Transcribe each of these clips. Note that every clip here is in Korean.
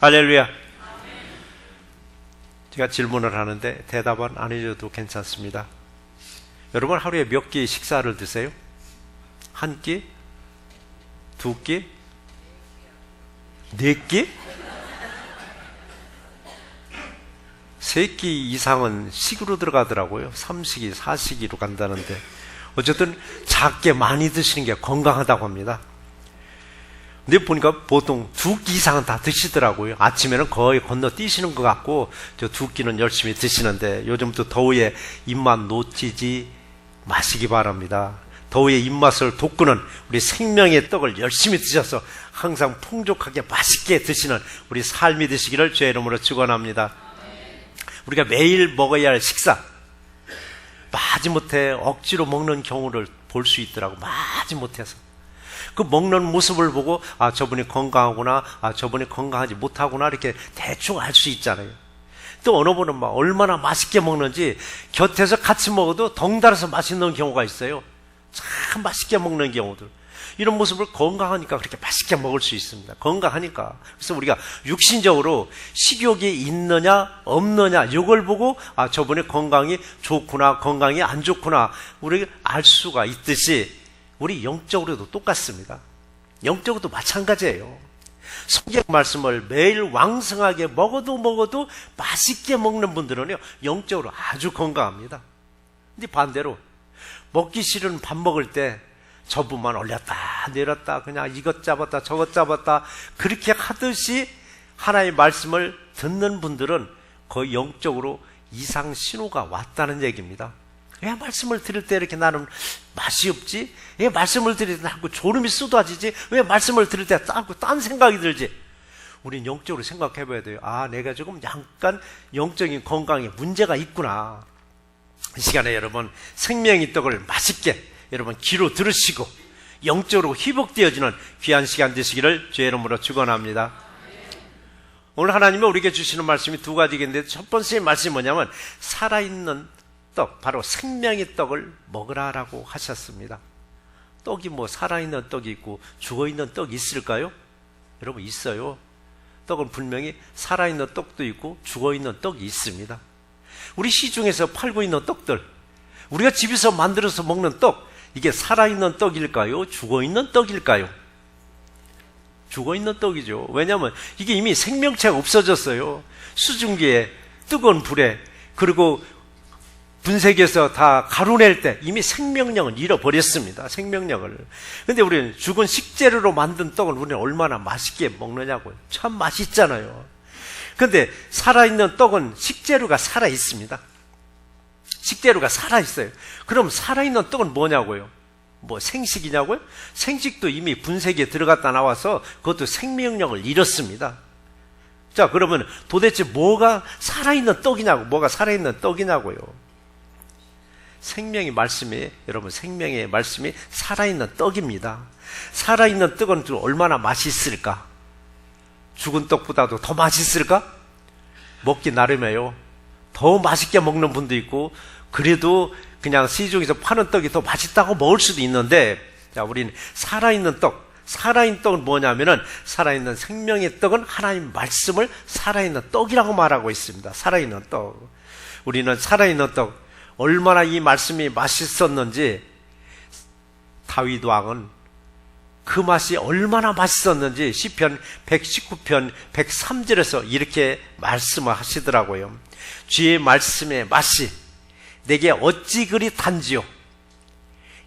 할렐루야. 제가 질문을 하는데 대답은 안 해줘도 괜찮습니다. 여러분 하루에 몇 끼 식사를 드세요? 한 끼? 두 끼? 네 끼? 세 끼 이상은 식으로 들어가더라고요. 3식이, 4식이로 간다는데 어쨌든 작게 많이 드시는 게 건강하다고 합니다. 근데 보니까 보통 두 끼 이상은 다 드시더라고요. 아침에는 거의 건너뛰시는 것 같고 저 두 끼는 열심히 드시는데 요즘부터 더위에 입맛 놓치지 마시기 바랍니다. 더위에 입맛을 돋구는 우리 생명의 떡을 열심히 드셔서 항상 풍족하게 맛있게 드시는 우리 삶이 되시기를 주의 이름으로 축원합니다. 우리가 매일 먹어야 할 식사, 마지못해 억지로 먹는 경우를 볼 수 있더라고. 마지못해서 그 먹는 모습을 보고 아 저분이 건강하구나, 아 저분이 건강하지 못하구나 이렇게 대충 알 수 있잖아요. 또 어느 분은 막 얼마나 맛있게 먹는지 곁에서 같이 먹어도 덩달아서 맛있는 경우가 있어요. 참 맛있게 먹는 경우들. 이런 모습을 건강하니까 그렇게 맛있게 먹을 수 있습니다. 건강하니까. 그래서 우리가 육신적으로 식욕이 있느냐 없느냐 이걸 보고 아 저분의 건강이 좋구나 건강이 안 좋구나 우리가 알 수가 있듯이 우리 영적으로도 똑같습니다. 영적으로도 마찬가지예요. 성경 말씀을 매일 왕성하게 먹어도 맛있게 먹는 분들은요 영적으로 아주 건강합니다. 근데 반대로 먹기 싫은 밥 먹을 때 저분만 올렸다 내렸다 그냥 이것 잡았다 저것 잡았다 그렇게 하듯이 하나님의 말씀을 듣는 분들은 거의 영적으로 이상 신호가 왔다는 얘기입니다. 왜 말씀을 들을 때 이렇게 나는 맛이 없지? 왜 말씀을 들을 때 자꾸 졸음이 쏟아지지? 왜 말씀을 들을 때 자꾸 딴 생각이 들지? 우린 영적으로 생각해 봐야 돼요. 아, 내가 조금 약간 영적인 건강에 문제가 있구나. 이 시간에 여러분 생명의 떡을 맛있게 여러분 귀로 들으시고 영적으로 회복되어지는 귀한 시간 되시기를 주의 이름으로 축원합니다. 오늘 하나님이 우리에게 주시는 말씀이 두 가지인데 첫 번째 말씀이 뭐냐면 살아있는 떡, 바로 생명의 떡을 먹으라라고 하셨습니다. 떡이 뭐 살아있는 떡이 있고 죽어있는 떡이 있을까요? 여러분 있어요. 떡은 분명히 살아있는 떡도 있고 죽어있는 떡이 있습니다. 우리 시중에서 팔고 있는 떡들, 우리가 집에서 만들어서 먹는 떡, 이게 살아있는 떡일까요? 죽어있는 떡일까요? 죽어있는 떡이죠. 왜냐하면 이게 이미 생명체가 없어졌어요. 수증기에 뜨거운 불에 그리고 분쇄기에서 다 가루낼 때 이미 생명력을 잃어버렸습니다. 생명력을. 근데 우리는 죽은 식재료로 만든 떡을 우리는 얼마나 맛있게 먹느냐고요. 참 맛있잖아요. 근데 살아있는 떡은 식재료가 살아있습니다. 식재료가 살아있어요. 그럼 살아있는 떡은 뭐냐고요? 뭐 생식이냐고요? 생식도 이미 분쇄기에 들어갔다 나와서 그것도 생명력을 잃었습니다. 자, 그러면 도대체 뭐가 살아있는 떡이냐고, 뭐가 살아있는 떡이냐고요? 생명의 말씀이, 여러분 생명의 말씀이 살아있는 떡입니다. 살아있는 떡은 얼마나 맛있을까? 죽은 떡보다도 더 맛있을까? 먹기 나름이에요. 더 맛있게 먹는 분도 있고 그래도 그냥 시중에서 파는 떡이 더 맛있다고 먹을 수도 있는데, 자, 우리는 살아있는 떡, 살아있는 떡은 뭐냐면은 살아있는 생명의 떡은 하나님 말씀을 살아있는 떡이라고 말하고 있습니다. 살아있는 떡. 우리는 살아있는 떡, 얼마나 이 말씀이 맛있었는지 다윗 왕은 그 맛이 얼마나 맛있었는지 시편 119편 103절에서 이렇게 말씀을 하시더라고요. 주의 말씀의 맛이 내게 어찌 그리 단지요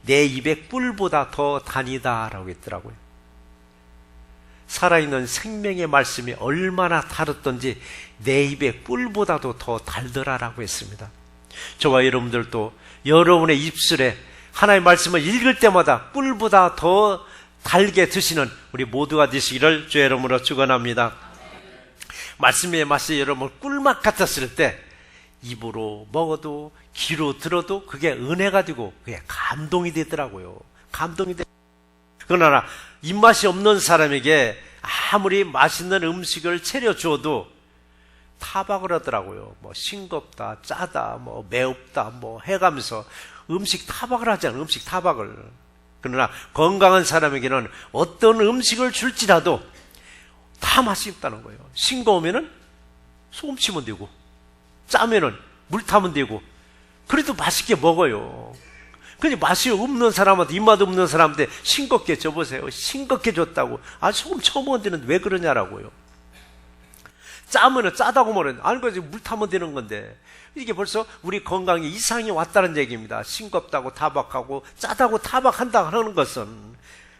내 입에 꿀보다 더 다니다 라고 했더라고요. 살아있는 생명의 말씀이 얼마나 달았던지 내 입에 꿀보다도 더 달더라라고 했습니다. 저와 여러분들도 여러분의 입술에 하나님의 말씀을 읽을 때마다 꿀보다 더 달게 드시는 우리 모두가 되시기를 주의 이름으로 축원합니다. 말씀의 맛이 여러분 꿀맛 같았을 때 입으로 먹어도 귀로 들어도 그게 은혜가 되고 그게 감동이 되더라고요. 감동이 되. 그러나 입맛이 없는 사람에게 아무리 맛있는 음식을 차려주어도 타박을 하더라고요. 뭐 싱겁다, 짜다, 뭐 매웁다, 뭐 해가면서 음식 타박을 하잖아요. 음식 타박을. 그러나 건강한 사람에게는 어떤 음식을 줄지라도 다 맛있다는 거예요. 싱거우면은 소금 치면 되고, 짜면은 물 타면 되고, 그래도 맛있게 먹어요. 근데 맛이 없는 사람한테, 입맛 없는 사람한테 싱겁게 줘보세요. 싱겁게 줬다고. 아, 소금 처음 먹는데는 왜 그러냐라고요. 짜면은 짜다고 말하는, 아니, 그래서 물 타면 되는 건데. 이게 벌써 우리 건강에 이상이 왔다는 얘기입니다. 싱겁다고 타박하고, 짜다고 타박한다 하는 것은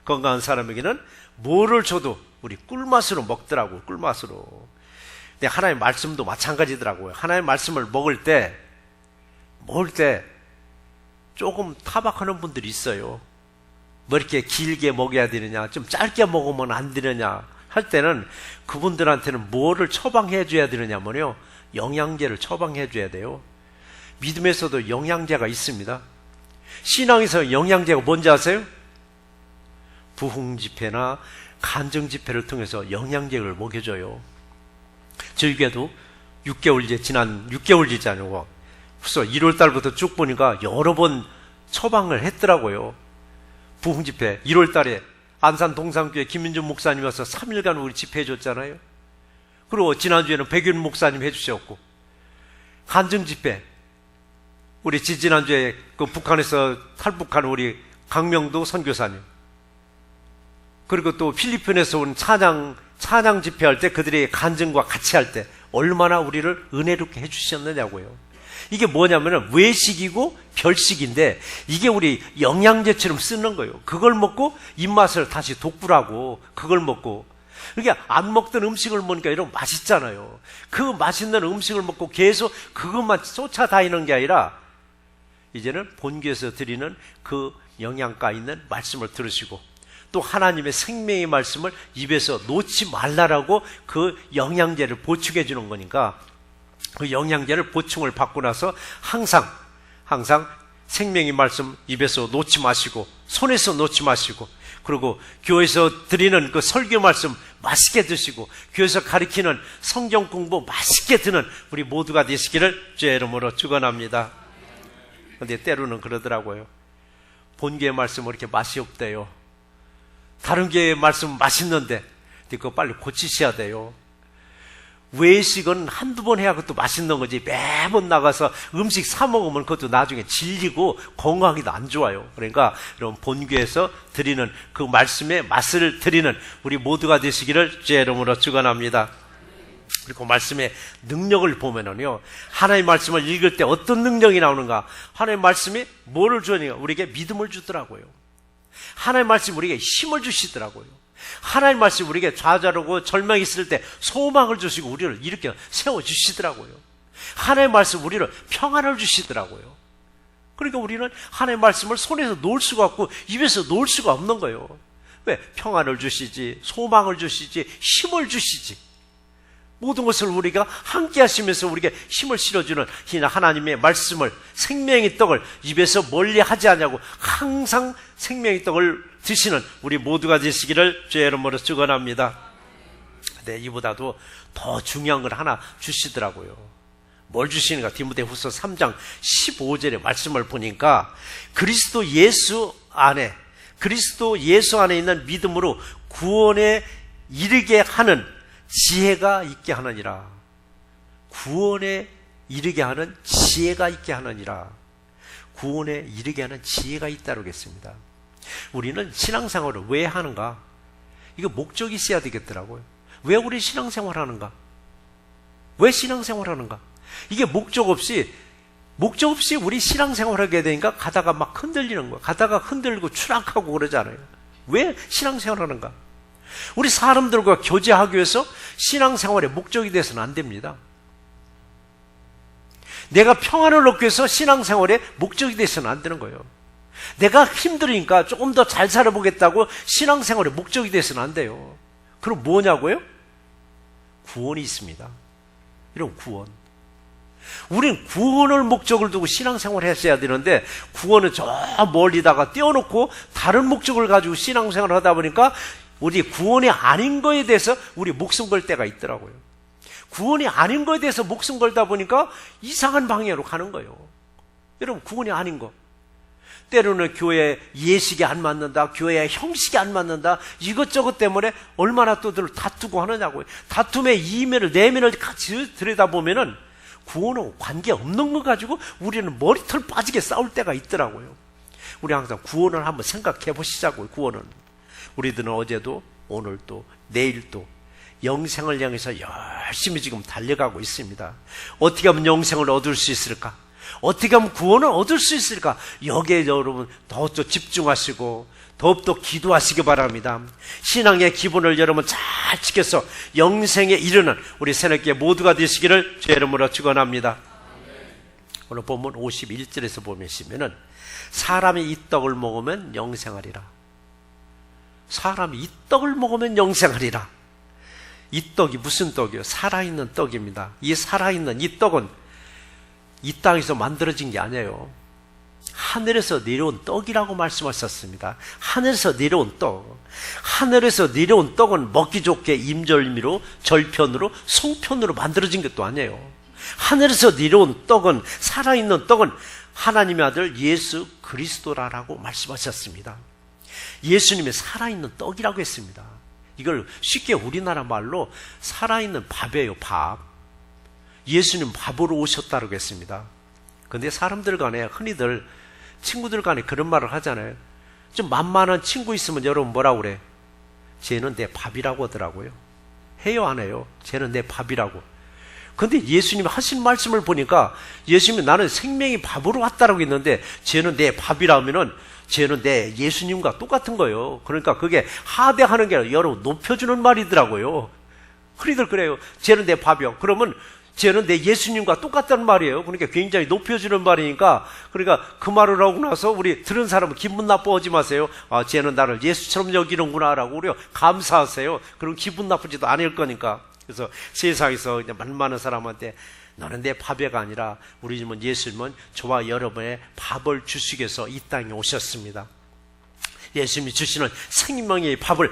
건강한 사람에게는 뭐를 줘도 우리 꿀맛으로 먹더라고요. 꿀맛으로. 근데 하나님의 말씀도 마찬가지더라고요. 하나님의 말씀을 먹을 때 조금 타박하는 분들이 있어요. 뭐 이렇게 길게 먹여야 되느냐, 좀 짧게 먹으면 안 되느냐 할 때는 그분들한테는 뭐를 처방해 줘야 되느냐면요, 영양제를 처방해 줘야 돼요. 믿음에서도 영양제가 있습니다. 신앙에서 영양제가 뭔지 아세요? 부흥집회나 간증집회를 통해서 영양제를 먹여줘요. 저희 교회도 6개월째, 지난 6개월이잖아요. 벌써 1월 달부터 쭉 보니까 여러 번 처방을 했더라고요. 부흥집회 1월 달에 안산 동산교회 김민준 목사님 와서 3일간 우리 집회해 줬잖아요. 그리고 지난주에는 백윤 목사님 해주셨고, 간증집회 우리 지난주에 그 북한에서 탈북한 우리 강명도 선교사님, 그리고 또 필리핀에서 온 찬양 집회할 때 그들의 간증과 같이 할 때 얼마나 우리를 은혜롭게 해주셨느냐고요. 이게 뭐냐면은 외식이고 별식인데 이게 우리 영양제처럼 쓰는 거예요. 그걸 먹고 입맛을 다시 돋구라고, 그걸 먹고. 그러니까 안 먹던 음식을 먹으니까 이런 맛있잖아요. 그 맛있는 음식을 먹고 계속 그것만 쫓아다니는 게 아니라 이제는 본교에서 드리는 그 영양가 있는 말씀을 들으시고, 또 하나님의 생명의 말씀을 입에서 놓지 말라라고 그 영양제를 보충해 주는 거니까, 그 영양제를 보충을 받고 나서 항상 생명의 말씀 입에서 놓지 마시고, 손에서 놓지 마시고, 그리고 교회에서 드리는 그 설교 말씀 맛있게 드시고, 교회에서 가르치는 성경 공부 맛있게 듣는 우리 모두가 되시기를 주의 이름으로 축원합니다. 그런데 때로는 그러더라고요. 본교의 말씀은 이렇게 맛이 없대요. 다른 교회의 말씀은 맛있는데 그거 빨리 고치셔야 돼요. 외식은 한두 번 해야 그것도 맛있는 거지, 매번 나가서 음식 사 먹으면 그것도 나중에 질리고 건강하기도 안 좋아요. 그러니까 여러분, 본교에서 드리는 그 말씀의 맛을 드리는 우리 모두가 되시기를 주의 이름으로 축원합니다. 그리고 말씀의 능력을 보면은요, 하나님의 말씀을 읽을 때 어떤 능력이 나오는가? 하나님의 말씀이 뭐를 주니까 우리에게 믿음을 주더라고요. 하나님의 말씀이 우리에게 힘을 주시더라고요. 하나님의 말씀이 우리에게 좌절하고 절망이 있을 때 소망을 주시고 우리를 이렇게 세워주시더라고요. 하나님의 말씀이 우리를 평안을 주시더라고요. 그러니까 우리는 하나님의 말씀을 손에서 놓을 수가 없고 입에서 놓을 수가 없는 거예요. 왜? 평안을 주시지, 소망을 주시지, 힘을 주시지. 모든 것을 우리가 함께 하시면서 우리에게 힘을 실어주는 하나님의 말씀을, 생명의 떡을 입에서 멀리 하지 않냐고 항상 생명의 떡을 드시는 우리 모두가 되시기를 주의 이름으로 축원합니다. 네, 이보다도 더 중요한 걸 하나 주시더라고요. 뭘 주시는가? 디모데후서 3장 15절의 말씀을 보니까 그리스도 예수 안에 있는 믿음으로 구원에 이르게 하는 지혜가 있게 하느니라. 구원에 이르게 하는 지혜가 있게 하느니라. 구원에 이르게 하는 지혜가 있다고 했습니다. 우리는 신앙생활을 왜 하는가? 이거 목적이 있어야 되겠더라고요. 왜 우리 신앙생활 하는가? 왜 신앙생활 하는가? 이게 목적 없이 우리 신앙생활 하게 되니까 가다가 막 흔들리는 거야. 가다가 흔들리고 추락하고 그러잖아요. 왜 신앙생활 하는가? 우리 사람들과 교제하기 위해서 신앙생활의 목적이 돼서는 안 됩니다. 내가 평안을 얻기 위해서 신앙생활의 목적이 돼서는 안 되는 거예요. 내가 힘들으니까 조금 더 잘 살아보겠다고 신앙생활의 목적이 돼서는 안 돼요. 그럼 뭐냐고요? 구원이 있습니다. 이런 구원. 우린 구원을 목적을 두고 신앙생활을 했어야 되는데 구원은 저 멀리다가 떼어놓고 다른 목적을 가지고 신앙생활을 하다 보니까 우리 구원이 아닌 거에 대해서 우리 목숨 걸 때가 있더라고요. 구원이 아닌 거에 대해서 목숨 걸다 보니까 이상한 방향으로 가는 거예요. 여러분, 구원이 아닌 거. 때로는 교회 예식이 안 맞는다, 교회 형식이 안 맞는다, 이것저것 때문에 얼마나 또들 다투고 하느냐고요. 다툼의 이면을, 내면을 같이 들여다보면은 구원은 관계없는 거 가지고 우리는 머리털 빠지게 싸울 때가 있더라고요. 우리 항상 구원을 한번 생각해 보시자고요. 구원은 우리들은 어제도 오늘도 내일도 영생을 향해서 열심히 지금 달려가고 있습니다. 어떻게 하면 영생을 얻을 수 있을까? 어떻게 하면 구원을 얻을 수 있을까? 여기에 여러분 더욱더 집중하시고 더욱더 기도하시기 바랍니다. 신앙의 기본을 여러분 잘 지켜서 영생에 이르는 우리 새롭게 모두가 되시기를 주의 이름으로 축원합니다. 오늘 본문 51절에서 보시면은 사람이 이 떡을 먹으면 영생하리라. 사람이 이 떡을 먹으면 영생하리라. 이 떡이 무슨 떡이요? 살아있는 떡입니다. 이 살아있는 이 떡은 이 땅에서 만들어진 게 아니에요. 하늘에서 내려온 떡이라고 말씀하셨습니다. 하늘에서 내려온 떡. 하늘에서 내려온 떡은 먹기 좋게 임절미로, 절편으로, 송편으로 만들어진 것도 아니에요. 하늘에서 내려온 떡은, 살아있는 떡은 하나님의 아들 예수 그리스도라고 말씀하셨습니다. 예수님이 살아있는 떡이라고 했습니다. 이걸 쉽게 우리나라 말로 살아있는 밥이에요. 밥. 예수님 밥으로 오셨다고 했습니다. 근데 사람들 간에 흔히들 친구들 간에 그런 말을 하잖아요. 좀 만만한 친구 있으면 여러분 뭐라고 그래? 쟤는 내 밥이라고 하더라고요. 해요 안 해요? 쟤는 내 밥이라고. 근데 예수님이 하신 말씀을 보니까 예수님이 나는 생명이 밥으로 왔다라고 했는데 쟤는 내 밥이라면은 쟤는 내 예수님과 똑같은 거예요. 그러니까 그게 하대하는 게 아니라 여러분 높여주는 말이더라고요. 흔히들 그래요. 쟤는 내 밥이요. 그러면 쟤는 내 예수님과 똑같다는 말이에요. 그러니까 굉장히 높여주는 말이니까, 그러니까 그 말을 하고 나서 우리 들은 사람은 기분 나빠하지 마세요. 아, 쟤는 나를 예수처럼 여기는구나 라고 우리 감사하세요. 그럼 기분 나쁘지도 않을 거니까. 그래서 세상에서 이제 많은 사람한테 너는 내 밥이가 아니라 우리 집은 예수님은 저와 여러분의 밥을 주시기 위해서 이 땅에 오셨습니다. 예수님이 주시는 생명의 밥을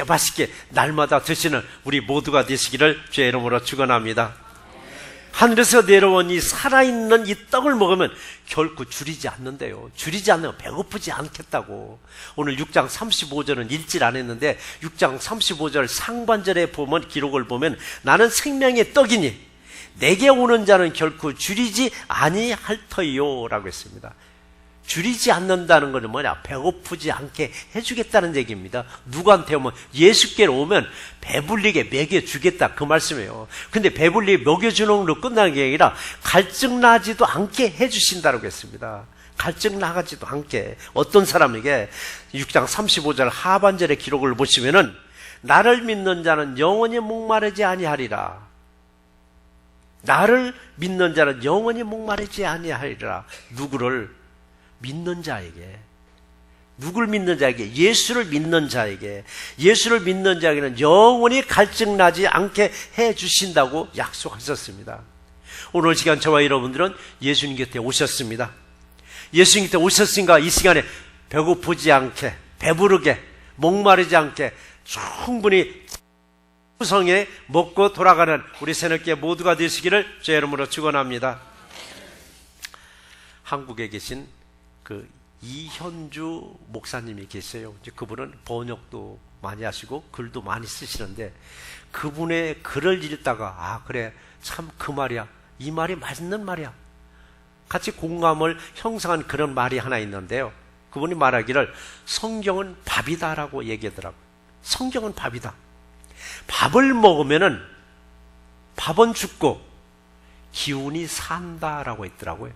맛있게 날마다 드시는 우리 모두가 되시기를 주의 이름으로 축원합니다. 하늘에서 내려온 이 살아있는 이 떡을 먹으면 결코 줄이지 않는데요. 줄이지 않으면 배고프지 않겠다고. 오늘 6장 35절은 읽질 않았는데 6장 35절 상반절에 보면 기록을 보면 나는 생명의 떡이니 내게 오는 자는 결코 줄이지 아니할 터이요 라고 했습니다. 줄이지 않는다는 것은 뭐냐? 배고프지 않게 해주겠다는 얘기입니다. 누구한테 오면 예수께로 오면 배불리게 먹여주겠다 그 말씀이에요. 근데 배불리게 먹여주는 걸로 끝나는 게 아니라 갈증 나지도 않게 해주신다고 했습니다. 갈증 나가지도 않게. 어떤 사람에게 6장 35절 하반절의 기록을 보시면은 나를 믿는 자는 영원히 목마르지 아니하리라. 나를 믿는 자는 영원히 목마르지 아니하리라. 누구를? 믿는 자에게. 누굴 믿는 자에게? 예수를 믿는 자에게. 예수를 믿는 자에게는 영원히 갈증나지 않게 해주신다고 약속하셨습니다. 오늘 시간 저와 여러분들은 예수님 곁에 오셨습니다. 예수님 곁에 오셨으니까 이 시간에 배고프지 않게, 배부르게, 목마르지 않게 충분히 구성에 먹고 돌아가는 우리 새롭게 모두가 되시기를 주의 이름으로 축원합니다. 한국에 계신 그 이현주 목사님이 계세요. 이제 그분은 번역도 많이 하시고 글도 많이 쓰시는데 그분의 글을 읽다가 아 그래 참 그 말이야. 이 말이 맞는 말이야. 같이 공감을 형성한 그런 말이 하나 있는데요. 그분이 말하기를 성경은 밥이다라고 얘기하더라고요. 성경은 밥이다. 밥을 먹으면은 밥은 죽고 기운이 산다라고 했더라고요.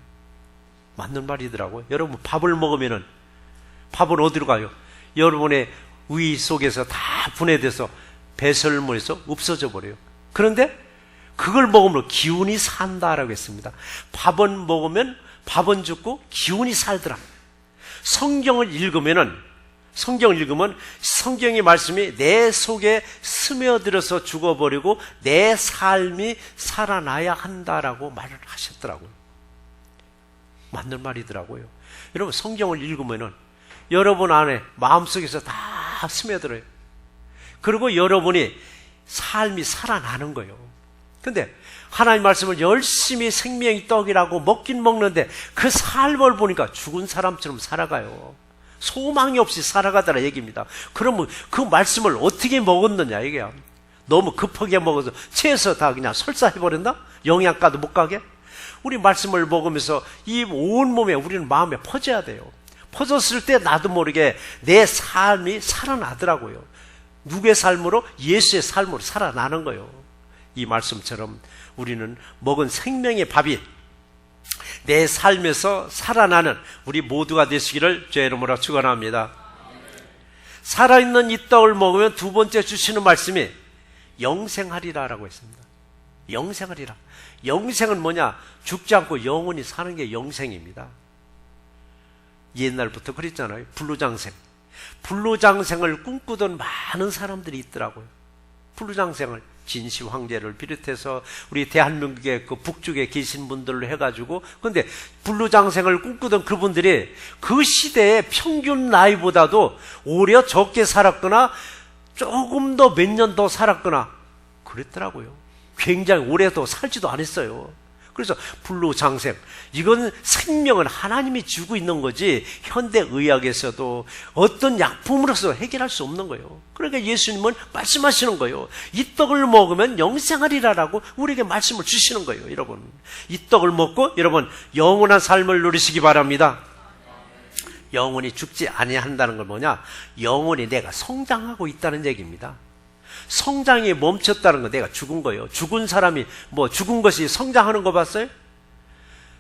맞는 말이더라고요. 여러분 밥을 먹으면은 밥은 어디로 가요? 여러분의 위 속에서 다 분해돼서 배설물에서 없어져 버려요. 그런데 그걸 먹으면 기운이 산다라고 했습니다. 밥은 먹으면 밥은 죽고 기운이 살더라. 성경을 읽으면 성경의 말씀이 내 속에 스며들어서 죽어버리고 내 삶이 살아나야 한다라고 말을 하셨더라고요. 맞는 말이더라고요. 여러분 성경을 읽으면은 여러분 안에 마음속에서 다 스며들어요. 그리고 여러분이 삶이 살아나는 거예요. 근데 하나님 말씀을 열심히 생명의 떡이라고 먹긴 먹는데 그 삶을 보니까 죽은 사람처럼 살아가요. 소망이 없이 살아가더라 얘기입니다. 그러면 그 말씀을 어떻게 먹었느냐 이게야. 너무 급하게 먹어서 체해서 다 그냥 설사해버렸나? 영양가도 못 가게? 우리 말씀을 먹으면서 이 온몸에 우리는 마음에 퍼져야 돼요. 퍼졌을 때 나도 모르게 내 삶이 살아나더라고요. 누구의 삶으로? 예수의 삶으로 살아나는 거예요. 이 말씀처럼 우리는 먹은 생명의 밥이 내 삶에서 살아나는 우리 모두가 되시기를 주의 이름으로 축원합니다. 살아있는 이 떡을 먹으면 두 번째 주시는 말씀이 영생하리라라고 했습니다. 영생하리라. 영생은 뭐냐? 죽지 않고 영원히 사는 게 영생입니다. 옛날부터 그랬잖아요. 불로장생. 불로장생을 꿈꾸던 많은 사람들이 있더라고요. 불로장생을 진시 황제를 비롯해서 우리 대한민국의 그 북쪽에 계신 분들로 해가지고, 근데 불로장생을 꿈꾸던 그분들이 그 시대의 평균 나이보다도 오히려 적게 살았거나 조금 더 몇 년 더 살았거나 그랬더라고요. 굉장히 오래 더 살지도 않았어요. 그래서 불로장생, 이건 생명을 하나님이 주고 있는 거지 현대의학에서도 어떤 약품으로서 해결할 수 없는 거예요. 그러니까 예수님은 말씀하시는 거예요. 이 떡을 먹으면 영생하리라라고 우리에게 말씀을 주시는 거예요. 여러분, 이 떡을 먹고 여러분 영원한 삶을 누리시기 바랍니다. 영원히 죽지 아니한다는 건 뭐냐? 영원히 내가 성장하고 있다는 얘기입니다. 성장이 멈췄다는 건 내가 죽은 거예요. 죽은 사람이 죽은 것이 성장하는 거 봤어요?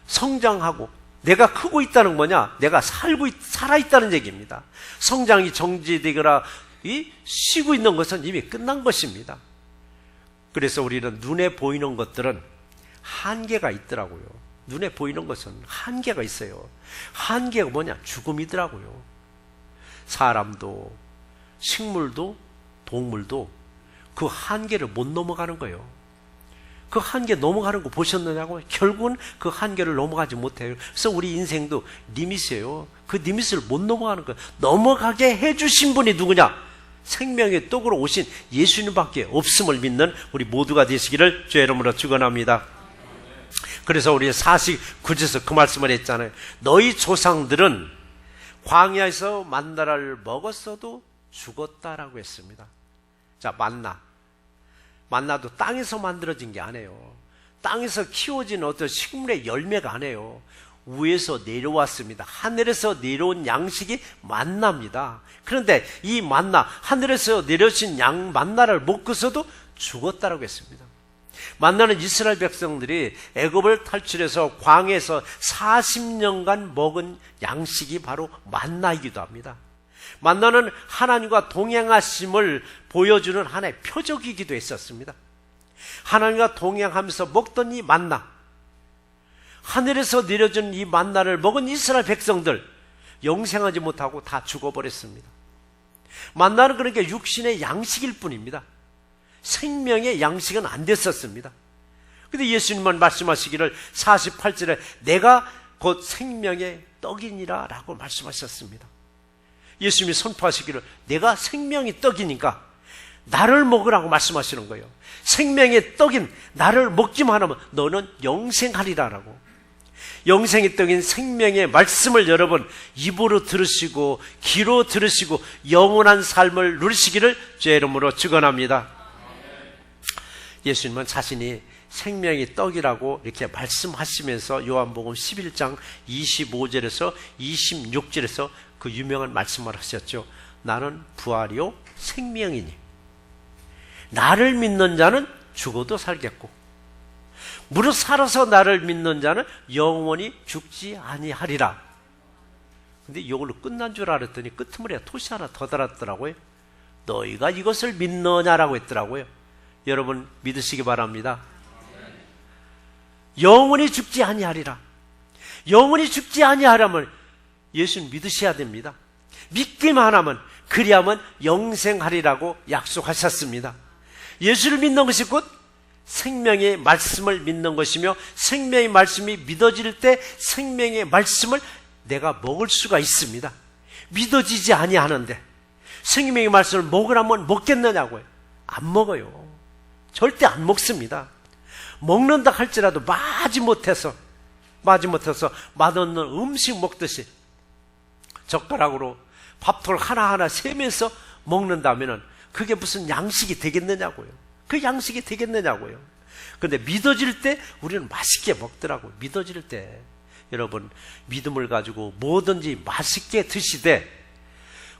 성장하고 내가 크고 있다는 뭐냐? 내가 살아있다는 얘기입니다. 성장이 정지되거나 쉬고 있는 것은 이미 끝난 것입니다. 그래서 우리는 눈에 보이는 것들은 한계가 있더라고요. 눈에 보이는 것은 한계가 있어요. 한계가 뭐냐? 죽음이더라고요. 사람도 식물도 동물도 그 한계를 못 넘어가는 거예요. 그 한계 넘어가는 거 보셨느냐고? 결국은 그 한계를 넘어가지 못해요. 그래서 우리 인생도 리밋이에요. 그 리밋을 못 넘어가는 거예요. 넘어가게 해주신 분이 누구냐? 생명의 떡으로 오신 예수님밖에 없음을 믿는 우리 모두가 되시기를 주의 이름으로 축원합니다. 그래서 우리 49절에서 그 말씀을 했잖아요. 너희 조상들은 광야에서 만나를 먹었어도 죽었다라고 했습니다. 자, 만나도 땅에서 만들어진 게 아니에요. 땅에서 키워진 어떤 식물의 열매가 아니에요. 위에서 내려왔습니다. 하늘에서 내려온 양식이 만나입니다. 그런데 이 만나, 하늘에서 내려진 만나를 먹고서도 죽었다라고 했습니다. 만나는 이스라엘 백성들이 애굽을 탈출해서 광야에서 40년간 먹은 양식이 바로 만나이기도 합니다. 만나는 하나님과 동행하심을 보여주는 하나의 표적이기도 했었습니다. 하나님과 동행하면서 먹던 이 만나, 하늘에서 내려준 이 만나를 먹은 이스라엘 백성들 영생하지 못하고 다 죽어버렸습니다. 만나는 그러니까 육신의 양식일 뿐입니다. 생명의 양식은 안 됐었습니다. 그런데 예수님은 말씀하시기를 48절에 내가 곧 생명의 떡이니라 라고 말씀하셨습니다. 예수님이 선포하시기를 내가 생명의 떡이니까 나를 먹으라고 말씀하시는 거예요. 생명의 떡인 나를 먹기만 하면 너는 영생하리라라고. 영생의 떡인 생명의 말씀을 여러분 입으로 들으시고 귀로 들으시고 영원한 삶을 누리시기를 주의 이름으로 축원합니다. 예수님은 자신이 생명의 떡이라고 이렇게 말씀하시면서 요한복음 11장 25절에서 26절에서 그 유명한 말씀을 하셨죠. 나는 부활이요 생명이니 나를 믿는 자는 죽어도 살겠고 무릇 살아서 나를 믿는 자는 영원히 죽지 아니하리라. 근데 이걸로 끝난 줄 알았더니 끝머리에 토시 하나 더 달았더라고요. 너희가 이것을 믿느냐라고 했더라고요. 여러분 믿으시기 바랍니다. 영원히 죽지 아니하리라. 영원히 죽지 아니하려면 예수는 믿으셔야 됩니다. 믿기만 하면 그리하면 영생하리라고 약속하셨습니다. 예수를 믿는 것이 곧 생명의 말씀을 믿는 것이며 생명의 말씀이 믿어질 때 생명의 말씀을 내가 먹을 수가 있습니다. 믿어지지 아니하는데 생명의 말씀을 먹으라면 먹겠느냐고요. 안 먹어요. 절대 안 먹습니다. 먹는다 할지라도 마지못해서 맛없는 음식 먹듯이 젓가락으로 밥톨 하나하나 세면서 먹는다면 그게 무슨 양식이 되겠느냐고요. 그 양식이 되겠느냐고요. 그런데 믿어질 때 우리는 맛있게 먹더라고요. 믿어질 때 여러분, 믿음을 가지고 뭐든지 맛있게 드시되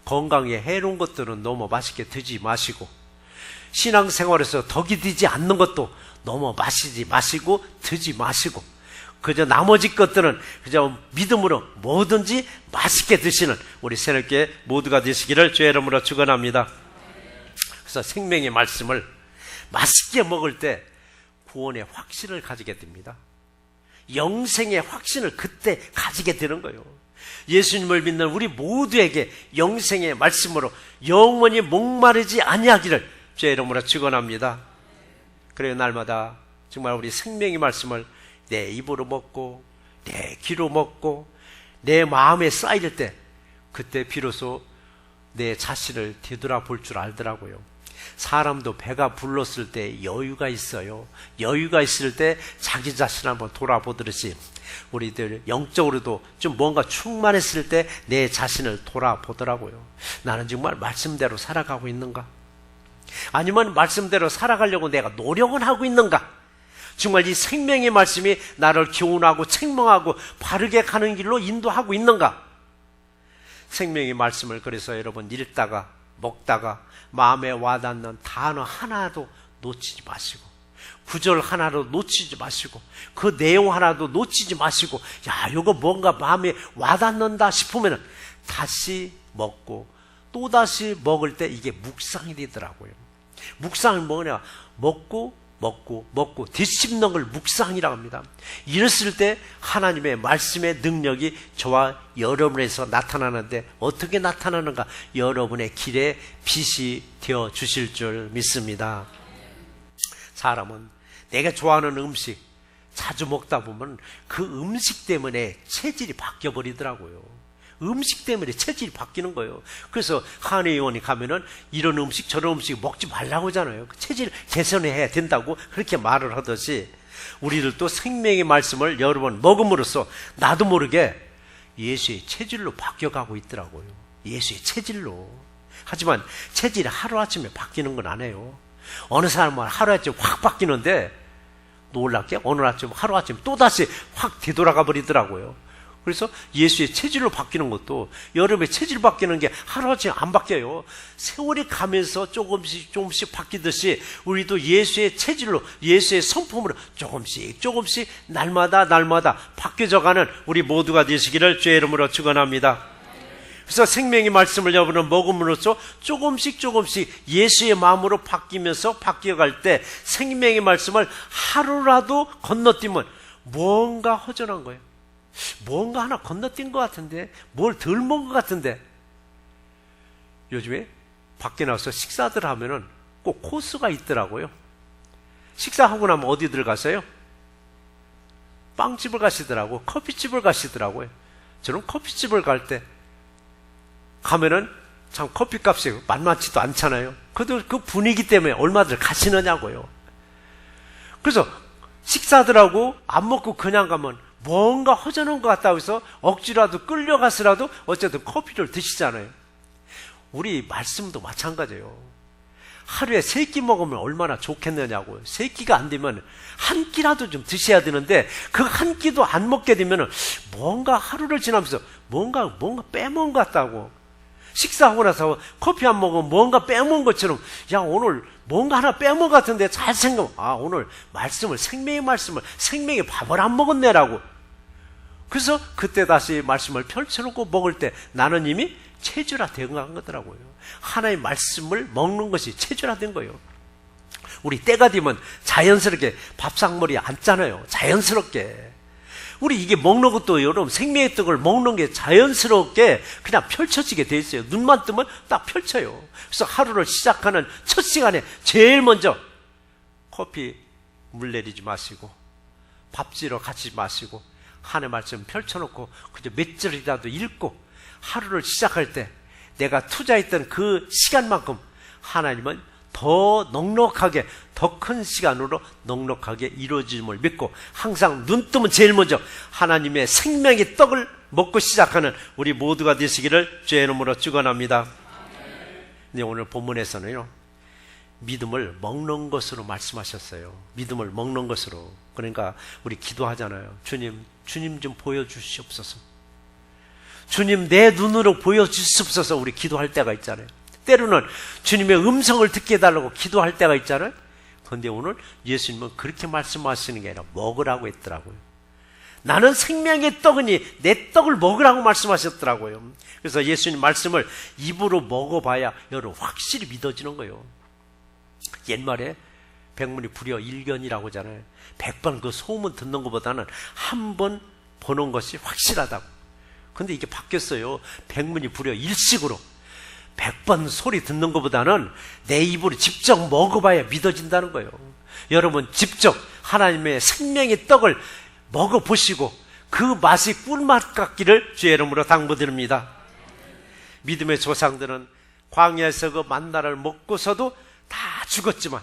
건강에 해로운 것들은 너무 맛있게 드지 마시고, 신앙생활에서 덕이 되지 않는 것도 너무 마시지 마시고 드지 마시고, 그저 나머지 것들은 그저 믿음으로 뭐든지 맛있게 드시는 우리 새롭게 모두가 되시기를 주의 이름으로 축원합니다. 그래서 생명의 말씀을 맛있게 먹을 때 구원의 확신을 가지게 됩니다. 영생의 확신을 그때 가지게 되는 거예요. 예수님을 믿는 우리 모두에게 영생의 말씀으로 영원히 목마르지 아니하기를 주의 이름으로 축원합니다. 그래요, 날마다 정말 우리 생명의 말씀을 내 입으로 먹고 내 귀로 먹고 내 마음에 쌓일 때, 그때 비로소 내 자신을 뒤돌아볼 줄 알더라고요. 사람도 배가 불렀을 때 여유가 있어요. 여유가 있을 때 자기 자신 한번 돌아보듯이 우리들 영적으로도 좀 뭔가 충만했을 때 내 자신을 돌아보더라고요. 나는 정말 말씀대로 살아가고 있는가? 아니면 말씀대로 살아가려고 내가 노력은 하고 있는가? 정말 이 생명의 말씀이 나를 교훈하고 책망하고 바르게 가는 길로 인도하고 있는가? 생명의 말씀을 그래서 여러분 읽다가 먹다가 마음에 와닿는 단어 하나도 놓치지 마시고, 구절 하나도 놓치지 마시고, 그 내용 하나도 놓치지 마시고, 야, 이거 뭔가 마음에 와닿는다 싶으면 다시 먹고 또다시 먹을 때 이게 묵상이 되더라고요. 묵상은 뭐냐? 먹고 뒤씹는 걸 묵상이라고 합니다. 이랬을 때 하나님의 말씀의 능력이 저와 여러분에서 나타나는데, 어떻게 나타나는가? 여러분의 길에 빛이 되어 주실 줄 믿습니다. 사람은 내가 좋아하는 음식 자주 먹다 보면 그 음식 때문에 체질이 바뀌어 버리더라고요. 음식 때문에 체질이 바뀌는 거예요. 그래서 한의원에 가면은 이런 음식 저런 음식 먹지 말라고 하잖아요. 체질 개선해야 된다고 그렇게 말을 하듯이, 우리들도 생명의 말씀을 여러 번 먹음으로써 나도 모르게 예수의 체질로 바뀌어가고 있더라고요. 예수의 체질로. 하지만 체질이 하루아침에 바뀌는 건 아니에요. 어느 사람은 하루아침에 확 바뀌는데 놀랍게 어느 아침 하루아침에 또다시 확 되돌아가 버리더라고요. 그래서 예수의 체질로 바뀌는 것도, 여러분의 체질 바뀌는 게 하루아침에 안 바뀌어요. 세월이 가면서 조금씩 바뀌듯이 우리도 예수의 체질로, 예수의 성품으로 조금씩 날마다 바뀌어져가는 우리 모두가 되시기를 주의 이름으로 축원합니다. 그래서 생명의 말씀을 여러분은 먹음으로써 조금씩 예수의 마음으로 바뀌어갈 때 생명의 말씀을 하루라도 건너뛰면 뭔가 허전한 거예요. 뭔가 하나 건너뛴 것 같은데, 뭘 덜 먹은 것 같은데. 요즘에 밖에 나와서 식사들 하면은 꼭 코스가 있더라고요. 식사하고 나면 어디들 가세요? 빵집을 가시더라고, 커피집을 가시더라고요. 저는 커피집을 갈 때 가면은 참 커피값이 만만치도 않잖아요. 그래도 그 분위기 때문에 얼마들 가시느냐고요. 그래서 식사들하고 안 먹고 그냥 가면 뭔가 허전한 것 같다고 해서 억지라도 끌려가서라도 어쨌든 커피를 드시잖아요. 우리 말씀도 마찬가지예요. 하루에 3끼 먹으면 얼마나 좋겠느냐고요. 3끼가 안 되면 한 끼라도 좀 드셔야 되는데, 그 한 끼도 안 먹게 되면 뭔가 하루를 지나면서 뭔가 빼먹은 것 같다고. 식사하고 나서 커피 안 먹으면 뭔가 빼먹은 것처럼, 야, 오늘 뭔가 하나 빼먹은 것 같은데 잘 생각하면, 아, 오늘 생명의 밥을 안 먹었네라고. 그래서 그때 다시 말씀을 펼쳐놓고 먹을 때 나는 이미 체질화된 거더라고요. 하나의 말씀을 먹는 것이 체질화된 거예요. 우리 때가 되면 자연스럽게 밥상머리에 앉잖아요. 자연스럽게. 우리 이게 먹는 것도 여러분 생명의 떡을 먹는 게 자연스럽게 그냥 펼쳐지게 돼 있어요. 눈만 뜨면 딱 펼쳐요. 그래서 하루를 시작하는 첫 시간에 제일 먼저 커피 물 내리지 마시고 밥지러 가지 마시고 하나님의 말씀 펼쳐놓고 그저 몇 절이라도 읽고 하루를 시작할 때 내가 투자했던 그 시간만큼 하나님은 더 넉넉하게, 더 큰 시간으로 넉넉하게 이루어짐을 믿고 항상 눈 뜨면 제일 먼저 하나님의 생명의 떡을 먹고 시작하는 우리 모두가 되시기를 주의 이름으로 축원합니다. 근데 오늘 본문에서는요, 믿음을 먹는 것으로 말씀하셨어요. 믿음을 먹는 것으로. 그러니까 우리 기도하잖아요. 주님 좀 보여주시옵소서. 주님 내 눈으로 보여주시옵소서. 우리 기도할 때가 있잖아요. 때로는 주님의 음성을 듣게 해달라고 기도할 때가 있잖아요. 그런데 오늘 예수님은 그렇게 말씀하시는 게 아니라 먹으라고 했더라고요. 나는 생명의 떡이니 내 떡을 먹으라고 말씀하셨더라고요. 그래서 예수님 말씀을 입으로 먹어봐야 여러분 확실히 믿어지는 거예요. 옛말에 백문이 불여 일견이라고 하잖아요. 100번 그 소문 듣는 것보다는 한 번 보는 것이 확실하다고. 근데 이게 바뀌었어요. 백문이 불여 일식으로 100번 소리 듣는 것보다는 내 입으로 직접 먹어봐야 믿어진다는 거예요. 여러분 직접 하나님의 생명의 떡을 먹어보시고 그 맛이 꿀맛 같기를 주의 이름으로 당부드립니다. 믿음의 조상들은 광야에서 그 만나를 먹고서도 다 죽었지만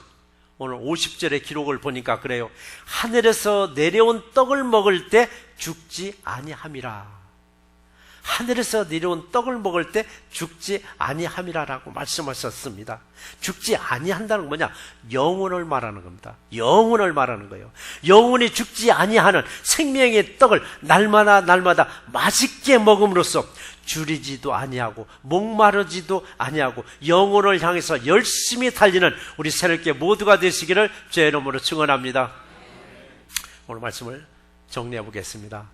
오늘 50절의 기록을 보니까 그래요. 하늘에서 내려온 떡을 먹을 때 죽지 아니함이라. 하늘에서 내려온 떡을 먹을 때 죽지 아니함이라라고 말씀하셨습니다. 죽지 아니한다는 건 뭐냐? 영혼을 말하는 겁니다. 영혼을 말하는 거예요. 영혼이 죽지 아니하는 생명의 떡을 날마다 맛있게 먹음으로써 줄이지도 아니하고 목마르지도 아니하고 영혼을 향해서 열심히 달리는 우리 새롭게 모두가 되시기를 주의 이름으로 축원합니다. 오늘 말씀을 정리해 보겠습니다.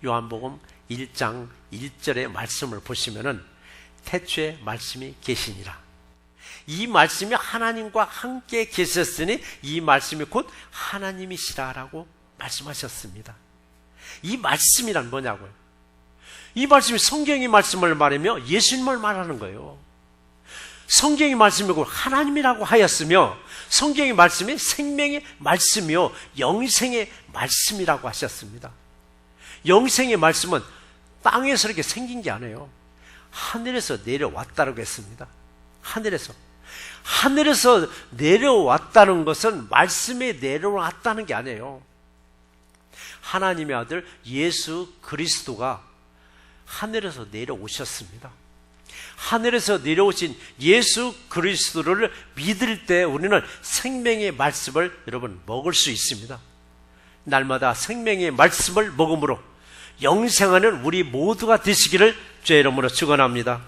요한복음 1장 1절의 말씀을 보시면은 태초에 말씀이 계시니라. 이 말씀이 하나님과 함께 계셨으니 이 말씀이 곧 하나님이시라라고 말씀하셨습니다. 이 말씀이란 뭐냐고요? 이 말씀이 성경의 말씀을 말하며 예수님을 말하는 거예요. 성경의 말씀이고 하나님이라고 하였으며 성경의 말씀이 생명의 말씀이요 영생의 말씀이라고 하셨습니다. 영생의 말씀은 땅에서 이렇게 생긴 게 아니에요. 하늘에서 내려왔다고 했습니다. 하늘에서 내려왔다는 것은 말씀이 내려왔다는 게 아니에요. 하나님의 아들 예수 그리스도가 하늘에서 내려오셨습니다. 하늘에서 내려오신 예수 그리스도를 믿을 때 우리는 생명의 말씀을 여러분 먹을 수 있습니다. 날마다 생명의 말씀을 먹음으로 영생하는 우리 모두가 되시기를 주의 이름으로 축원합니다.